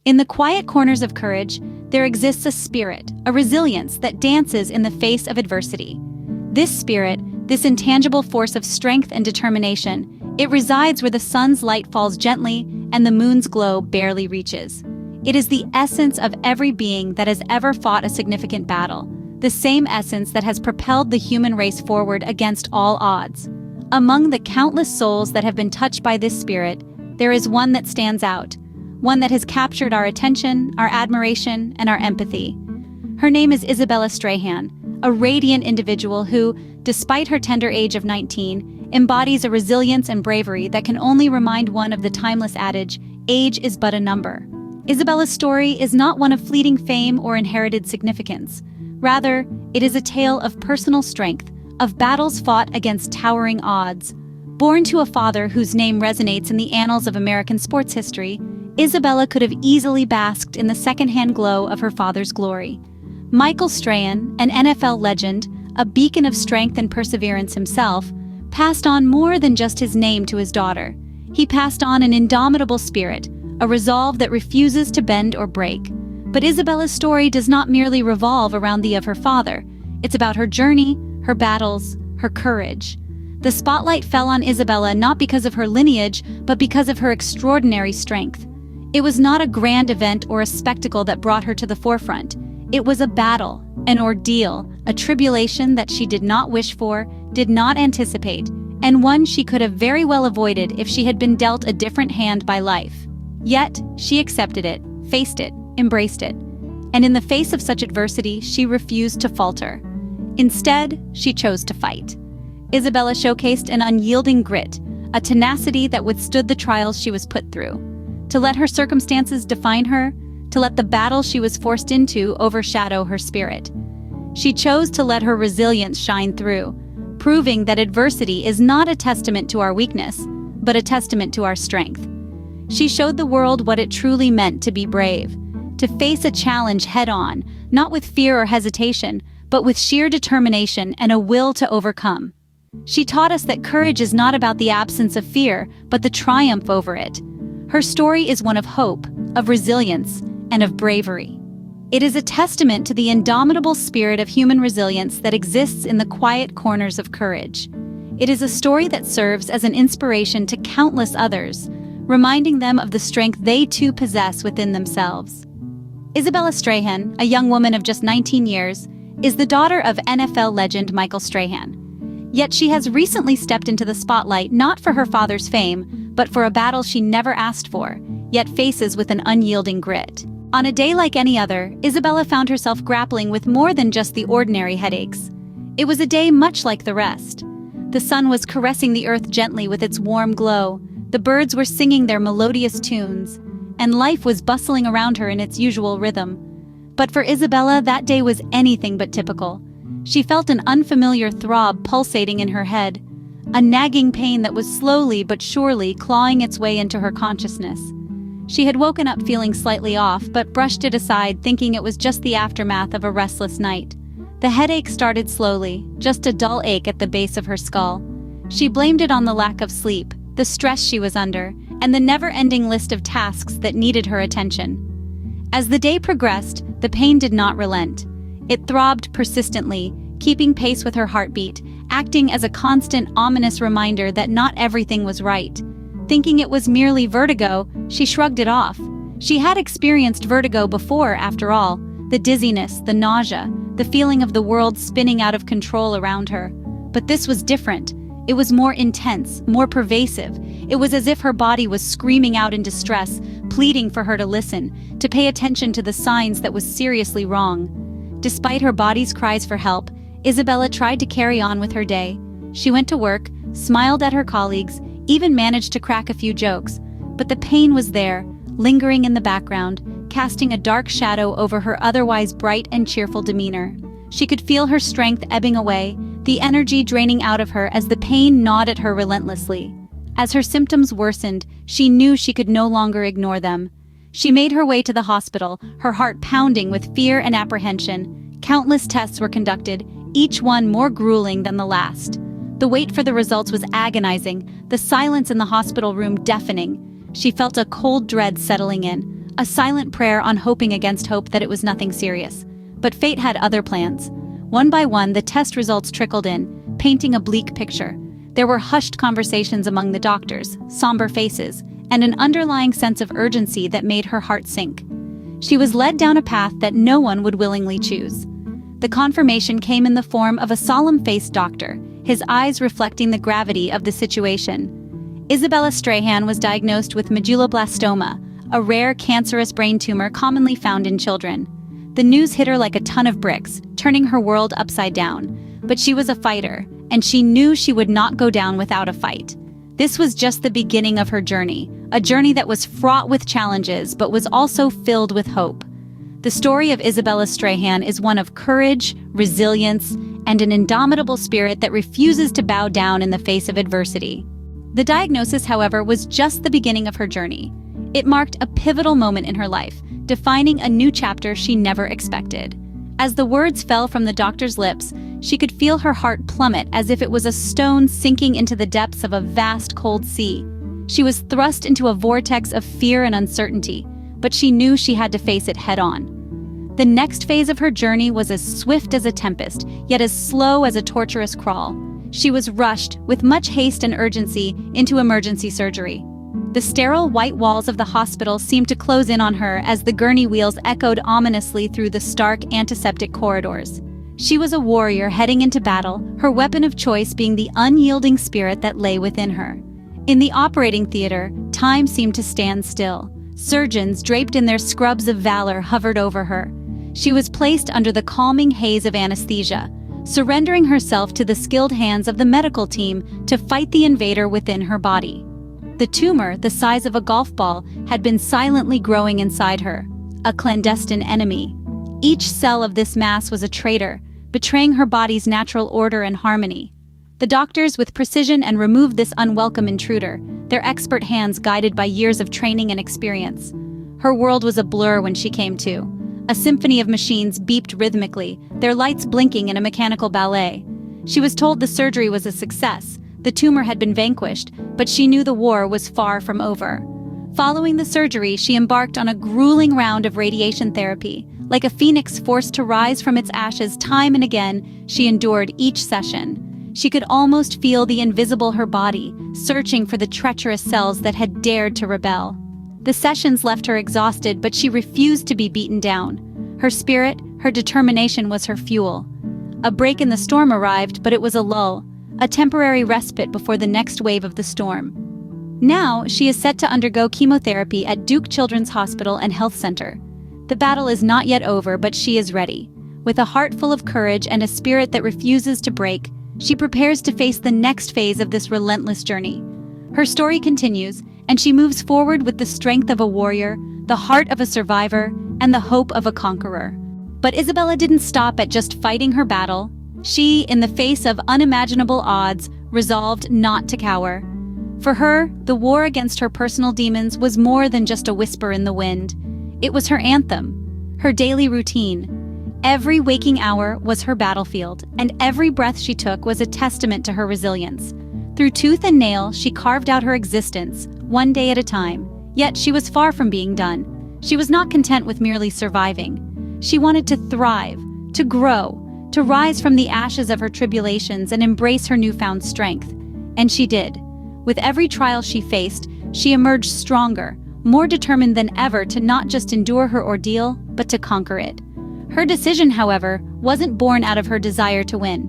In the quiet corners of courage, there exists a spirit, a resilience that dances in the face of adversity. This spirit, this intangible force of strength and determination, it resides where the sun's light falls gently and the moon's glow barely reaches. It is the essence of every being that has ever fought a significant battle, the same essence that has propelled the human race forward against all odds. Among the countless souls that have been touched by this spirit, there is one that stands out, one that has captured our attention, our admiration, and our empathy. Her name is Isabella Strahan, a radiant individual who, despite her tender age of 19, embodies a resilience and bravery that can only remind one of the timeless adage, "Age is but a number." Isabella's story is not one of fleeting fame or inherited significance. Rather, it is a tale of personal strength, of battles fought against towering odds. Born to a father whose name resonates in the annals of American sports history, Isabella could have easily basked in the secondhand glow of her father's glory. Michael Strahan, an NFL legend, a beacon of strength and perseverance himself, passed on more than just his name to his daughter. He passed on an indomitable spirit, a resolve that refuses to bend or break. But Isabella's story does not merely revolve around the of her father. It's about her journey, her battles, her courage. The spotlight fell on Isabella not because of her lineage, but because of her extraordinary strength. It was not a grand event or a spectacle that brought her to the forefront. It was a battle, an ordeal, a tribulation that she did not wish for, did not anticipate, and one she could have very well avoided if she had been dealt a different hand by life. Yet, she accepted it, faced it, embraced it. And in the face of such adversity, she refused to falter. Instead, she chose to fight. Isabella showcased an unyielding grit, a tenacity that withstood the trials she was put through. To let her circumstances define her, to let the battle she was forced into overshadow her spirit. She chose to let her resilience shine through, proving that adversity is not a testament to our weakness, but a testament to our strength. She showed the world what it truly meant to be brave, to face a challenge head-on, not with fear or hesitation, but with sheer determination and a will to overcome. She taught us that courage is not about the absence of fear, but the triumph over it. Her story is one of hope, of resilience, and of bravery. It is a testament to the indomitable spirit of human resilience that exists in the quiet corners of courage. It is a story that serves as an inspiration to countless others, reminding them of the strength they too possess within themselves. Isabella Strahan, a young woman of just 19 years, is the daughter of NFL legend Michael Strahan. Yet she has recently stepped into the spotlight not for her father's fame, but for a battle she never asked for, yet faces with an unyielding grit. On a day like any other, Isabella found herself grappling with more than just the ordinary headaches. It was a day much like the rest. The sun was caressing the earth gently with its warm glow, the birds were singing their melodious tunes, and life was bustling around her in its usual rhythm. But for Isabella, that day was anything but typical. She felt an unfamiliar throb pulsating in her head, a nagging pain that was slowly but surely clawing its way into her consciousness. She had woken up feeling slightly off, but brushed it aside, thinking it was just the aftermath of a restless night. The headache started slowly, just a dull ache at the base of her skull. She blamed it on the lack of sleep, the stress she was under, and the never-ending list of tasks that needed her attention. As the day progressed, the pain did not relent. It throbbed persistently, keeping pace with her heartbeat, acting as a constant, ominous reminder that not everything was right. Thinking it was merely vertigo, she shrugged it off. She had experienced vertigo before, after all, the dizziness, the nausea, the feeling of the world spinning out of control around her. But this was different. It was more intense, more pervasive. It was as if her body was screaming out in distress, pleading for her to listen, to pay attention to the signs that was seriously wrong. Despite her body's cries for help, Isabella tried to carry on with her day. She went to work, smiled at her colleagues, even managed to crack a few jokes. But the pain was there, lingering in the background, casting a dark shadow over her otherwise bright and cheerful demeanor. She could feel her strength ebbing away, the energy draining out of her as the pain gnawed at her relentlessly. As her symptoms worsened, she knew she could no longer ignore them. She made her way to the hospital, her heart pounding with fear and apprehension. Countless tests were conducted, each one more grueling than the last. The wait for the results was agonizing, the silence in the hospital room deafening. She felt a cold dread settling in, a silent prayer on hoping against hope that it was nothing serious. But fate had other plans. One by one, the test results trickled in, painting a bleak picture. There were hushed conversations among the doctors, somber faces, and an underlying sense of urgency that made her heart sink. She was led down a path that no one would willingly choose. The confirmation came in the form of a solemn-faced doctor, his eyes reflecting the gravity of the situation. Isabella Strahan was diagnosed with medulloblastoma, a rare cancerous brain tumor commonly found in children. The news hit her like a ton of bricks, turning her world upside down. But she was a fighter, and she knew she would not go down without a fight. This was just the beginning of her journey, a journey that was fraught with challenges but was also filled with hope. The story of Isabella Strahan is one of courage, resilience, and an indomitable spirit that refuses to bow down in the face of adversity. The diagnosis, however, was just the beginning of her journey. It marked a pivotal moment in her life, defining a new chapter she never expected. As the words fell from the doctor's lips, she could feel her heart plummet as if it was a stone sinking into the depths of a vast cold sea. She was thrust into a vortex of fear and uncertainty, but she knew she had to face it head-on. The next phase of her journey was as swift as a tempest, yet as slow as a torturous crawl. She was rushed, with much haste and urgency, into emergency surgery. The sterile white walls of the hospital seemed to close in on her as the gurney wheels echoed ominously through the stark antiseptic corridors. She was a warrior heading into battle, her weapon of choice being the unyielding spirit that lay within her. In the operating theater, time seemed to stand still. Surgeons, draped in their scrubs of valor, hovered over her. She was placed under the calming haze of anesthesia, surrendering herself to the skilled hands of the medical team to fight the invader within her body. The tumor, the size of a golf ball, had been silently growing inside her, a clandestine enemy. Each cell of this mass was a traitor, betraying her body's natural order and harmony. The doctors, with precision, removed this unwelcome intruder, their expert hands guided by years of training and experience. Her world was a blur when she came to. A symphony of machines beeped rhythmically, their lights blinking in a mechanical ballet. She was told the surgery was a success. The tumor had been vanquished, but she knew the war was far from over. Following the surgery, she embarked on a grueling round of radiation therapy. Like a phoenix forced to rise from its ashes time and again, she endured each session. She could almost feel the invisible her body, searching for the treacherous cells that had dared to rebel. The sessions left her exhausted, but she refused to be beaten down. Her spirit, her determination was her fuel. A break in the storm arrived, but it was a lull, a temporary respite before the next wave of the storm. Now, she is set to undergo chemotherapy at Duke Children's Hospital and Health Center. The battle is not yet over, but she is ready. With a heart full of courage and a spirit that refuses to break, she prepares to face the next phase of this relentless journey. Her story continues, and she moves forward with the strength of a warrior, the heart of a survivor, and the hope of a conqueror. But Isabella didn't stop at just fighting her battle. She, in the face of unimaginable odds, resolved not to cower. For her, the war against her personal demons was more than just a whisper in the wind. It was her anthem, her daily routine. Every waking hour was her battlefield, and every breath she took was a testament to her resilience. Through tooth and nail, she carved out her existence, one day at a time. Yet she was far from being done. She was not content with merely surviving. She wanted to thrive, to grow, to rise from the ashes of her tribulations and embrace her newfound strength. And she did. With every trial she faced, she emerged stronger, more determined than ever to not just endure her ordeal, but to conquer it. Her decision, however, wasn't born out of her desire to win.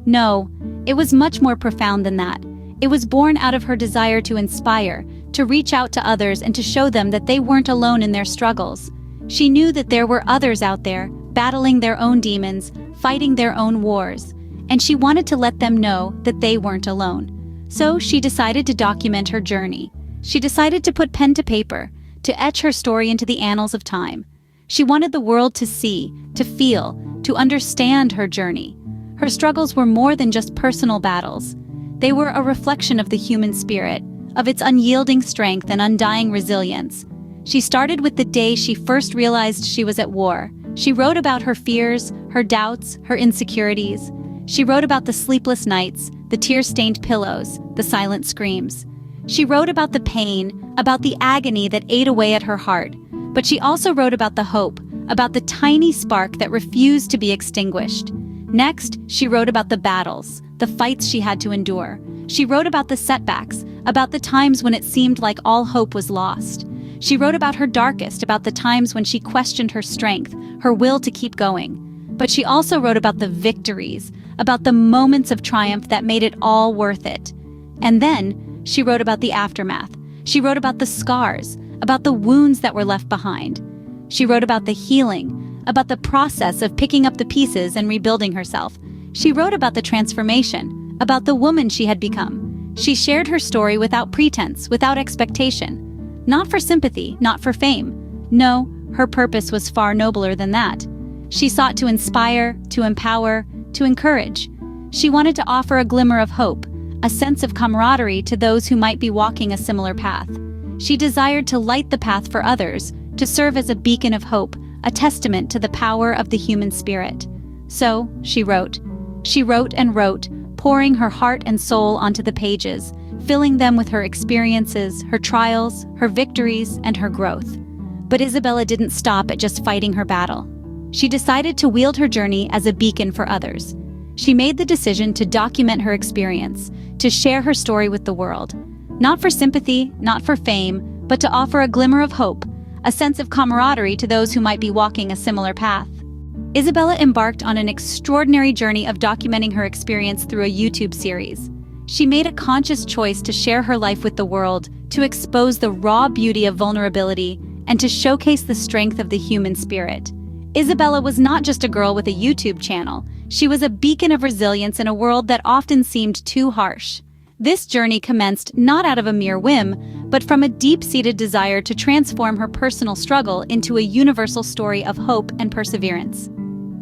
No, it was much more profound than that. It was born out of her desire to inspire, to reach out to others and to show them that they weren't alone in their struggles. She knew that there were others out there, battling their own demons, fighting their own wars, and she wanted to let them know that they weren't alone. So she decided to document her journey. She decided to put pen to paper, to etch her story into the annals of time. She wanted the world to see, to feel, to understand her journey. Her struggles were more than just personal battles. They were a reflection of the human spirit, of its unyielding strength and undying resilience. She started with the day she first realized she was at war. She wrote about her fears, her doubts, her insecurities. She wrote about the sleepless nights, the tear-stained pillows, the silent screams. She wrote about the pain, about the agony that ate away at her heart, But she also wrote about the hope, about the tiny spark that refused to be extinguished. Next, she wrote about the battles, the fights she had to endure. She wrote about the setbacks, about the times when it seemed like all hope was lost. She wrote about her darkest, about the times when she questioned her strength, her will to keep going. But she also wrote about the victories, about the moments of triumph that made it all worth it. And then, she wrote about the aftermath. She wrote about the scars, about the wounds that were left behind. She wrote about the healing, about the process of picking up the pieces and rebuilding herself. She wrote about the transformation, about the woman she had become. She shared her story without pretense, without expectation. Not for sympathy, not for fame. No, her purpose was far nobler than that. She sought to inspire, to empower, to encourage. She wanted to offer a glimmer of hope, a sense of camaraderie to those who might be walking a similar path. She desired to light the path for others, to serve as a beacon of hope, a testament to the power of the human spirit. So, she wrote. She wrote and wrote, pouring her heart and soul onto the pages, filling them with her experiences, her trials, her victories, and her growth. But Isabella didn't stop at just fighting her battle. She decided to wield her journey as a beacon for others. She made the decision to document her experience, to share her story with the world. Not for sympathy, not for fame, but to offer a glimmer of hope, a sense of camaraderie to those who might be walking a similar path. Isabella embarked on an extraordinary journey of documenting her experience through a YouTube series. She made a conscious choice to share her life with the world, to expose the raw beauty of vulnerability, and to showcase the strength of the human spirit. Isabella was not just a girl with a YouTube channel. She was a beacon of resilience in a world that often seemed too harsh. This journey commenced not out of a mere whim, but from a deep-seated desire to transform her personal struggle into a universal story of hope and perseverance.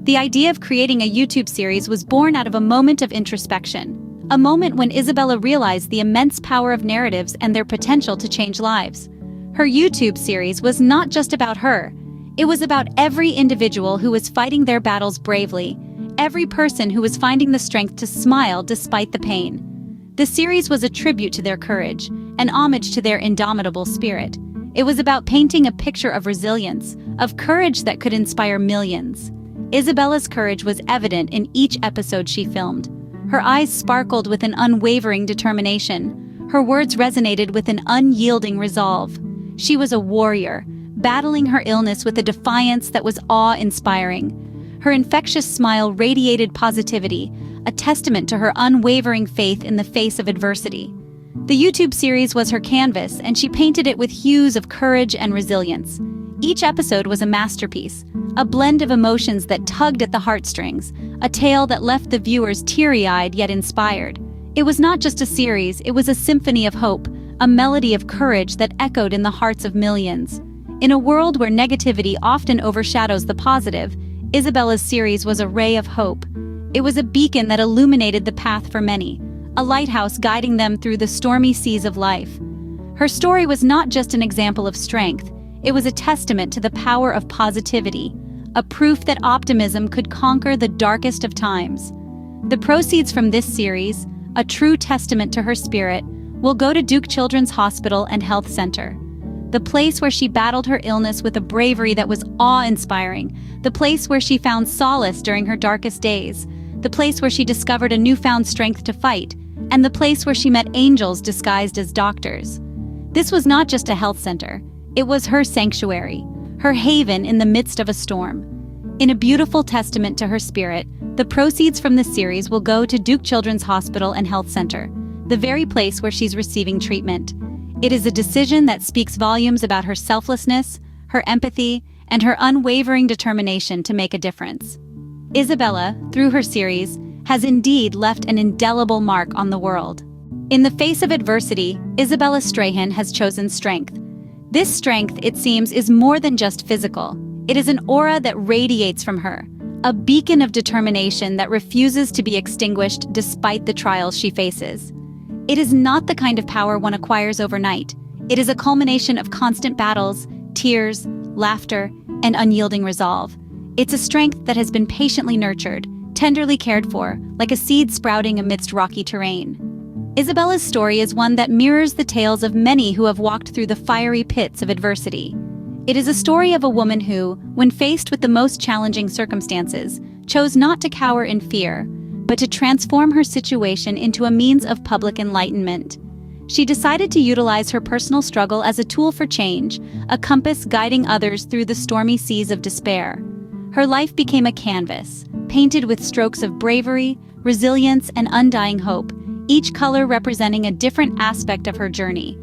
The idea of creating a YouTube series was born out of a moment of introspection, a moment when Isabella realized the immense power of narratives and their potential to change lives. Her YouTube series was not just about her. It was about every individual who was fighting their battles bravely, every person who was finding the strength to smile despite the pain. The series was a tribute to their courage, an homage to their indomitable spirit. It was about painting a picture of resilience, of courage that could inspire millions. Isabella's courage was evident in each episode she filmed. Her eyes sparkled with an unwavering determination. Her words resonated with an unyielding resolve. She was a warrior, battling her illness with a defiance that was awe-inspiring. Her infectious smile radiated positivity, a testament to her unwavering faith in the face of adversity. The YouTube series was her canvas, and she painted it with hues of courage and resilience. Each episode was a masterpiece, a blend of emotions that tugged at the heartstrings, a tale that left the viewers teary-eyed yet inspired. It was not just a series, it was a symphony of hope, a melody of courage that echoed in the hearts of millions. In a world where negativity often overshadows the positive, Isabella's series was a ray of hope. It was a beacon that illuminated the path for many, a lighthouse guiding them through the stormy seas of life. Her story was not just an example of strength, it was a testament to the power of positivity, a proof that optimism could conquer the darkest of times. The proceeds from this series, a true testament to her spirit, will go to Duke Children's Hospital and Health Center. The place where she battled her illness with a bravery that was awe-inspiring, the place where she found solace during her darkest days, the place where she discovered a newfound strength to fight, and the place where she met angels disguised as doctors. This was not just a health center, it was her sanctuary, her haven in the midst of a storm. In a beautiful testament to her spirit, the proceeds from this series will go to Duke Children's Hospital and Health Center, the very place where she's receiving treatment. It is a decision that speaks volumes about her selflessness, her empathy, and her unwavering determination to make a difference. Isabella, through her series, has indeed left an indelible mark on the world. In the face of adversity, Isabella Strahan has chosen strength. This strength, it seems, is more than just physical. It is an aura that radiates from her, a beacon of determination that refuses to be extinguished despite the trials she faces. It is not the kind of power one acquires overnight. It is a culmination of constant battles, tears, laughter, and unyielding resolve. It's a strength that has been patiently nurtured, tenderly cared for, like a seed sprouting amidst rocky terrain. Isabella's story is one that mirrors the tales of many who have walked through the fiery pits of adversity. It is a story of a woman who, when faced with the most challenging circumstances, chose not to cower in fear, but to transform her situation into a means of public enlightenment. She decided to utilize her personal struggle as a tool for change, a compass guiding others through the stormy seas of despair. Her life became a canvas, painted with strokes of bravery, resilience, and undying hope, each color representing a different aspect of her journey.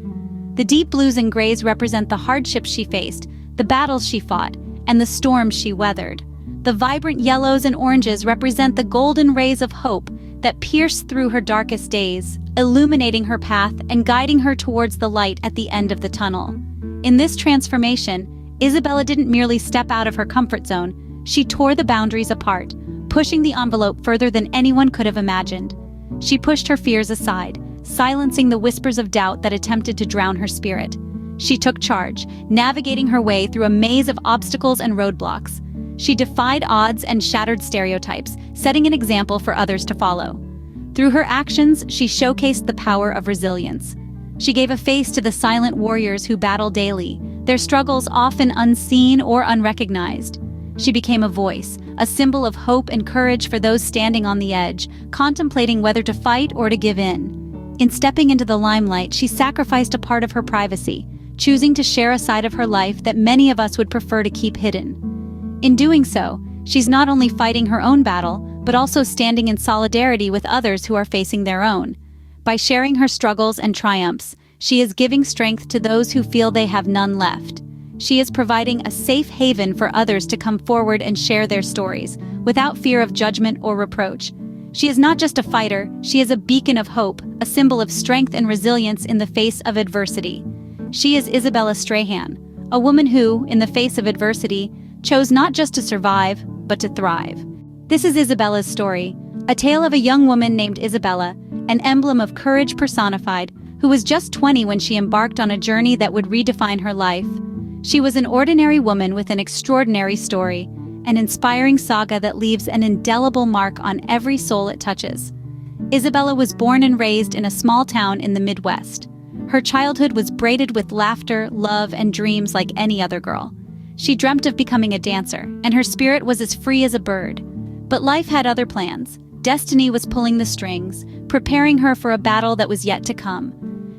The deep blues and grays represent the hardships she faced, the battles she fought, and the storms she weathered. The vibrant yellows and oranges represent the golden rays of hope that pierced through her darkest days, illuminating her path and guiding her towards the light at the end of the tunnel. In this transformation, Isabella didn't merely step out of her comfort zone, she tore the boundaries apart, pushing the envelope further than anyone could have imagined. She pushed her fears aside, silencing the whispers of doubt that attempted to drown her spirit. She took charge, navigating her way through a maze of obstacles and roadblocks. She defied odds and shattered stereotypes, setting an example for others to follow. Through her actions, she showcased the power of resilience. She gave a face to the silent warriors who battle daily, their struggles often unseen or unrecognized. She became a voice, a symbol of hope and courage for those standing on the edge, contemplating whether to fight or to give in. In stepping into the limelight, she sacrificed a part of her privacy, choosing to share a side of her life that many of us would prefer to keep hidden. In doing so, she's not only fighting her own battle, but also standing in solidarity with others who are facing their own. By sharing her struggles and triumphs, she is giving strength to those who feel they have none left. She is providing a safe haven for others to come forward and share their stories, without fear of judgment or reproach. She is not just a fighter, she is a beacon of hope, a symbol of strength and resilience in the face of adversity. She is Isabella Strahan, a woman who, in the face of adversity, chose not just to survive, but to thrive. This is Isabella's story, a tale of a young woman named Isabella, an emblem of courage personified, who was just 20 when she embarked on a journey that would redefine her life. She was an ordinary woman with an extraordinary story, an inspiring saga that leaves an indelible mark on every soul it touches. Isabella was born and raised in a small town in the Midwest. Her childhood was braided with laughter, love, and dreams like any other girl. She dreamt of becoming a dancer, and her spirit was as free as a bird. But life had other plans. Destiny was pulling the strings, preparing her for a battle that was yet to come.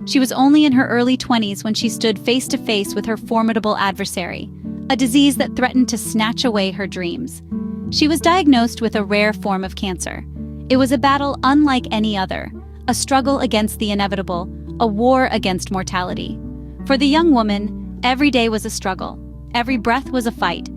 She was only in her early 20s when she stood face to face with her formidable adversary, a disease that threatened to snatch away her dreams. She was diagnosed with a rare form of cancer. It was a battle unlike any other, a struggle against the inevitable, a war against mortality. For the young woman, every day was a struggle. Every breath was a fight.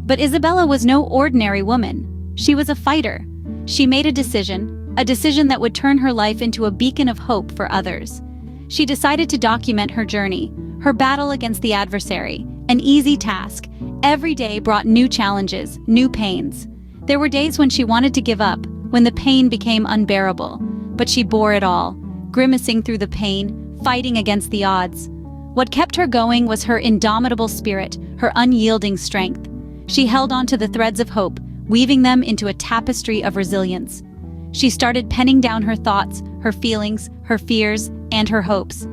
But Isabella was no ordinary woman. She was a fighter. She made a decision that would turn her life into a beacon of hope for others. She decided to document her journey, her battle against the adversary, an easy task. Every day brought new challenges, new pains. There were days when she wanted to give up, when the pain became unbearable. But she bore it all, grimacing through the pain, fighting against the odds. What kept her going was her indomitable spirit, her unyielding strength. She held on to the threads of hope, weaving them into a tapestry of resilience. She started penning down her thoughts, her feelings, her fears, and her hopes.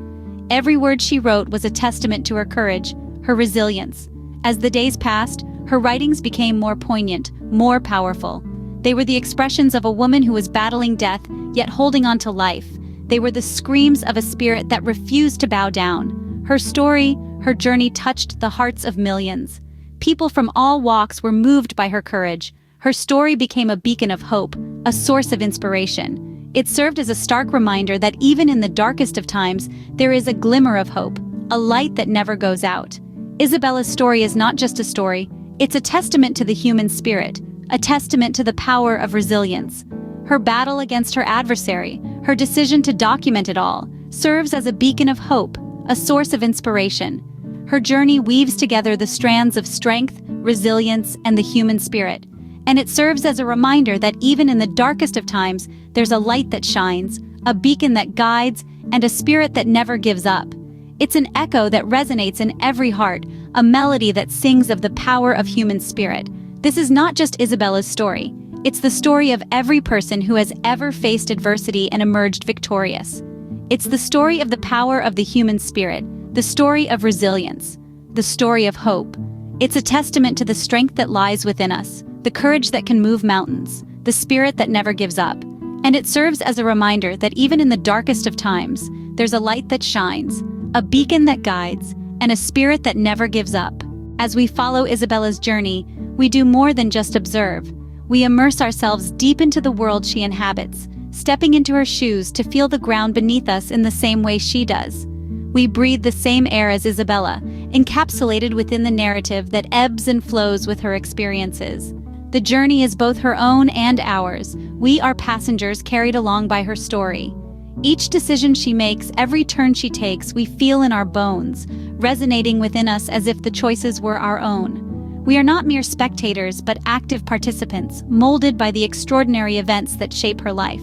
Every word she wrote was a testament to her courage, her resilience. As the days passed, her writings became more poignant, more powerful. They were the expressions of a woman who was battling death, yet holding on to life. They were the screams of a spirit that refused to bow down. Her story, her journey touched the hearts of millions. People from all walks were moved by her courage. Her story became a beacon of hope, a source of inspiration. It served as a stark reminder that even in the darkest of times, there is a glimmer of hope, a light that never goes out. Isabella's story is not just a story, it's a testament to the human spirit, a testament to the power of resilience. Her battle against her adversary, her decision to document it all, serves as a beacon of hope, a source of inspiration. Her journey weaves together the strands of strength, resilience, and the human spirit. And it serves as a reminder that even in the darkest of times, there's a light that shines, a beacon that guides, and a spirit that never gives up. It's an echo that resonates in every heart, a melody that sings of the power of human spirit. This is not just Isabella's story. It's the story of every person who has ever faced adversity and emerged victorious. It's the story of the power of the human spirit, the story of resilience, the story of hope. It's a testament to the strength that lies within us, the courage that can move mountains, the spirit that never gives up. And it serves as a reminder that even in the darkest of times, there's a light that shines, a beacon that guides, and a spirit that never gives up. As we follow Isabella's journey, we do more than just observe. We immerse ourselves deep into the world she inhabits, stepping into her shoes to feel the ground beneath us in the same way she does. We breathe the same air as Isabella, encapsulated within the narrative that ebbs and flows with her experiences. The journey is both her own and ours. We are passengers carried along by her story. Each decision she makes, every turn she takes, we feel in our bones, resonating within us as if the choices were our own. We are not mere spectators, but active participants, molded by the extraordinary events that shape her life.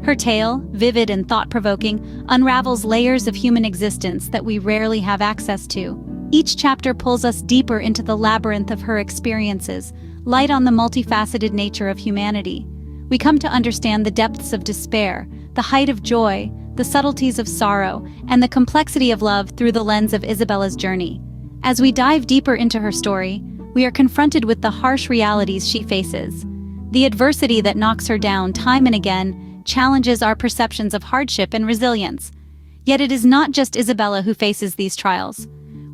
Her tale, vivid and thought-provoking, unravels layers of human existence that we rarely have access to. Each chapter pulls us deeper into the labyrinth of her experiences, light on the multifaceted nature of humanity. We come to understand the depths of despair, the height of joy, the subtleties of sorrow, and the complexity of love through the lens of Isabella's journey. As we dive deeper into her story, we are confronted with the harsh realities she faces. The adversity that knocks her down time and again challenges our perceptions of hardship and resilience. Yet it is not just Isabella who faces these trials.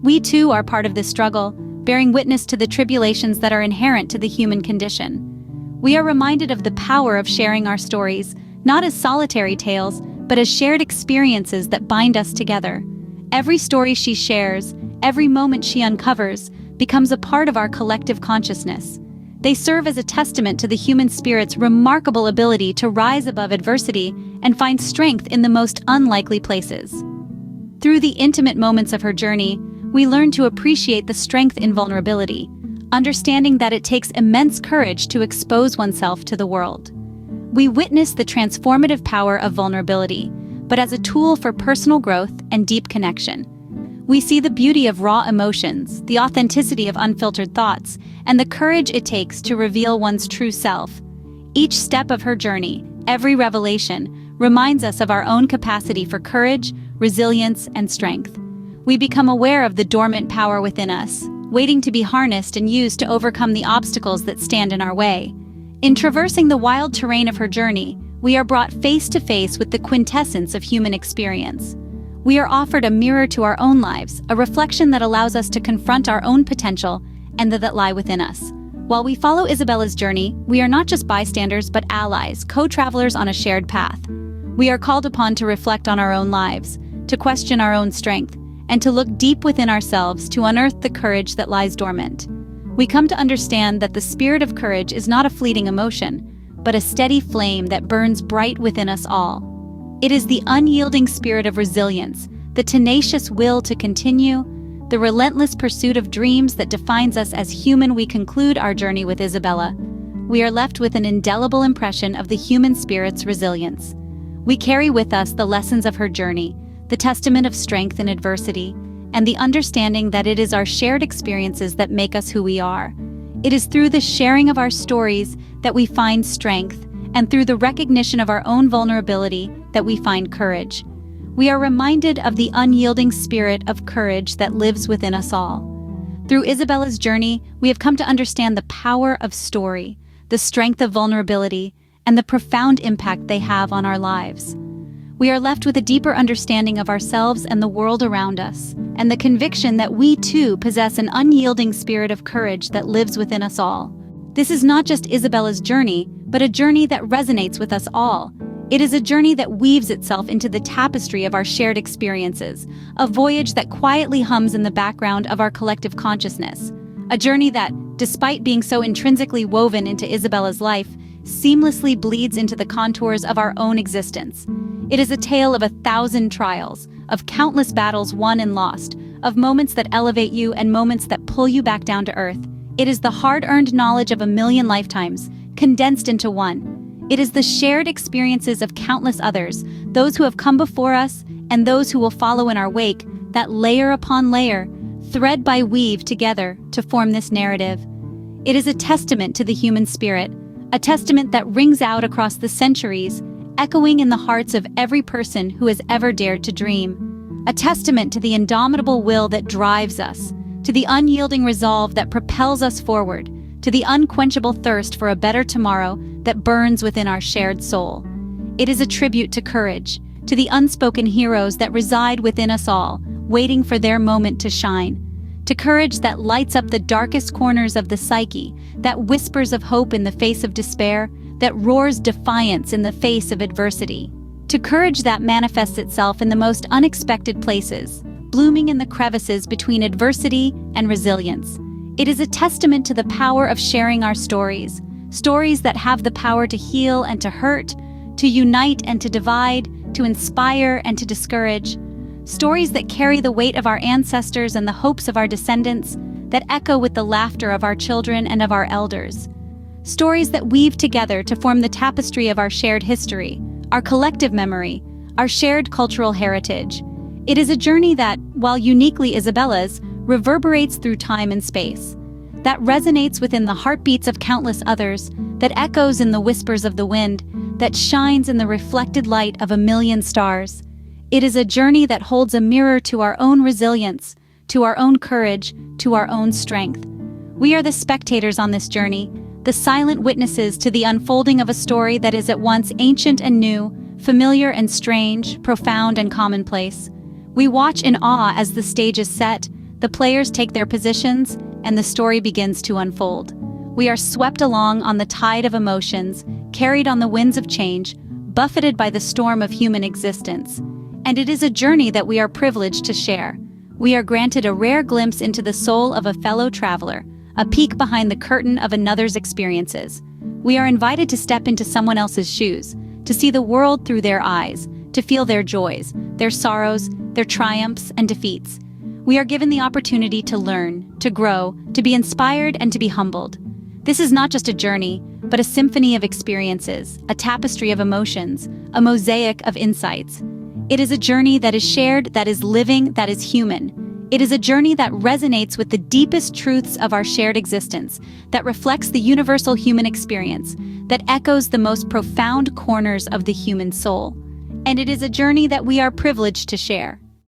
We too are part of this struggle, bearing witness to the tribulations that are inherent to the human condition. We are reminded of the power of sharing our stories, not as solitary tales, but as shared experiences that bind us together. Every story she shares, every moment she uncovers, becomes a part of our collective consciousness. They serve as a testament to the human spirit's remarkable ability to rise above adversity and find strength in the most unlikely places. Through the intimate moments of her journey, we learn to appreciate the strength in vulnerability, understanding that it takes immense courage to expose oneself to the world. We witness the transformative power of vulnerability, but as a tool for personal growth and deep connection. We see the beauty of raw emotions, the authenticity of unfiltered thoughts, and the courage it takes to reveal one's true self. Each step of her journey, every revelation, reminds us of our own capacity for courage, resilience, and strength. We become aware of the dormant power within us, waiting to be harnessed and used to overcome the obstacles that stand in our way. In traversing the wild terrain of her journey, we are brought face to face with the quintessence of human experience. We are offered a mirror to our own lives, a reflection that allows us to confront our own potential and that lie within us. While we follow Isabella's journey, we are not just bystanders but allies, co-travelers on a shared path. We are called upon to reflect on our own lives, to question our own strength, and to look deep within ourselves to unearth the courage that lies dormant. We come to understand that the spirit of courage is not a fleeting emotion, but a steady flame that burns bright within us all. It is the unyielding spirit of resilience, the tenacious will to continue, the relentless pursuit of dreams that defines us as human. We conclude our journey with Isabella. We are left with an indelible impression of the human spirit's resilience. We carry with us the lessons of her journey, the testament of strength in adversity, and the understanding that it is our shared experiences that make us who we are. It is through the sharing of our stories that we find strength, and through the recognition of our own vulnerability that we find courage. We are reminded of the unyielding spirit of courage that lives within us all. Through Isabella's journey, we have come to understand the power of story, the strength of vulnerability, and the profound impact they have on our lives. We are left with a deeper understanding of ourselves and the world around us, and the conviction that we too possess an unyielding spirit of courage that lives within us all. This is not just Isabella's journey, but a journey that resonates with us all. It is a journey that weaves itself into the tapestry of our shared experiences, a voyage that quietly hums in the background of our collective consciousness. A journey that, despite being so intrinsically woven into Isabella's life, seamlessly bleeds into the contours of our own existence. It is a tale of 1,000 trials, of countless battles won and lost, of moments that elevate you and moments that pull you back down to earth. It is the hard-earned knowledge of 1,000,000 lifetimes, condensed into one. It is the shared experiences of countless others, those who have come before us and those who will follow in our wake, that layer upon layer, thread by weave together to form this narrative. It is a testament to the human spirit, a testament that rings out across the centuries, echoing in the hearts of every person who has ever dared to dream. A testament to the indomitable will that drives us, to the unyielding resolve that propels us forward, to the unquenchable thirst for a better tomorrow that burns within our shared soul. It is a tribute to courage, to the unspoken heroes that reside within us all, waiting for their moment to shine. To courage that lights up the darkest corners of the psyche, that whispers of hope in the face of despair, that roars defiance in the face of adversity. To courage that manifests itself in the most unexpected places, blooming in the crevices between adversity and resilience. It is a testament to the power of sharing our stories, stories that have the power to heal and to hurt, to unite and to divide, to inspire and to discourage. Stories that carry the weight of our ancestors and the hopes of our descendants, that echo with the laughter of our children and of our elders. Stories that weave together to form the tapestry of our shared history, our collective memory, our shared cultural heritage. It is a journey that, while uniquely Isabella's, reverberates through time and space, that resonates within the heartbeats of countless others, that echoes in the whispers of the wind, that shines in the reflected light of a million stars. It is a journey that holds a mirror to our own resilience, to our own courage, to our own strength. We are the spectators on this journey, the silent witnesses to the unfolding of a story that is at once ancient and new, familiar and strange, profound and commonplace. We watch in awe as the stage is set, the players take their positions, and the story begins to unfold. We are swept along on the tide of emotions, carried on the winds of change, buffeted by the storm of human existence. And it is a journey that we are privileged to share. We are granted a rare glimpse into the soul of a fellow traveler, a peek behind the curtain of another's experiences. We are invited to step into someone else's shoes, to see the world through their eyes, to feel their joys, their sorrows, their triumphs and defeats. We are given the opportunity to learn, to grow, to be inspired and to be humbled. This is not just a journey, but a symphony of experiences, a tapestry of emotions, a mosaic of insights. It is a journey that is shared, that is living, that is human. It is a journey that resonates with the deepest truths of our shared existence, that reflects the universal human experience, that echoes the most profound corners of the human soul. And it is a journey that we are privileged to share.